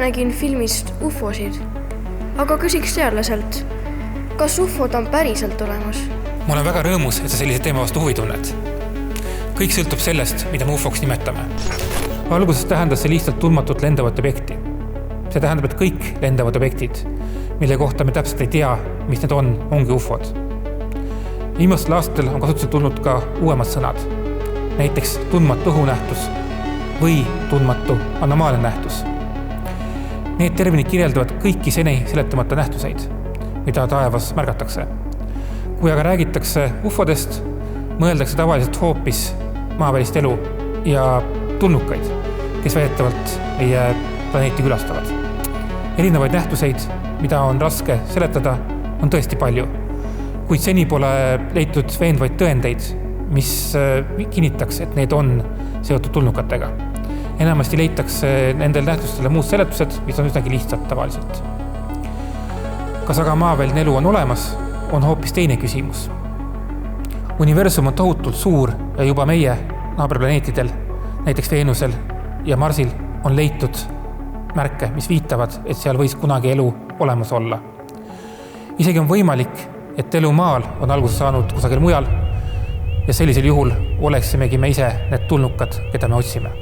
nägin filmist ufosid, aga küsiks teadlaselt, kas ufod on päriselt olemas? Ma olen väga rõõmus, et sa sellise teema vastu huvi tunned. Kõik sõltub sellest, mida me ufoks nimetame. Alguses tähendas see lihtsalt tundmatut lendavat objekti. See tähendab, et kõik lendavad objektid, mille kohta me täpselt ei tea, mis need ongi ufod. Viimastel aastatel on kasutusel tulnud ka uuemad sõnad, näiteks tundmatu õhunähtus või tundmatu anomaalne nähtus. Need terminid kirjeldavad kõiki seni seletamata nähtuseid, mida taevas märgatakse. Kui aga räägitakse ufodest, mõeldakse tavaliselt hoopis maavälist elu ja tulnukaid, kes väidetavalt meie planeeti külastavad. Erinevaid nähtuseid, mida on raske seletada, on tõesti palju, kuid seni pole leitud veendvaid tõendeid, mis kinnitaks, et need on seotud tulnukatega. Enamasti leitakse nendel nähtustele muud seletused, mis on üsnagi lihtsad tavaliselt. Kas aga maaväline elu on olemas, on hoopis teine küsimus. Universum on tohutult suur ja juba meie naaberplaneetidel, näiteks Veenusel ja Marsil, on leitud märke, mis viitavad, et seal võis kunagi elu olemas olla. Isegi on võimalik, et elu maal on alguse saanud kusagil mujal ja sellisel juhul oleksimegi me ise need tulnukad, keda me otsime.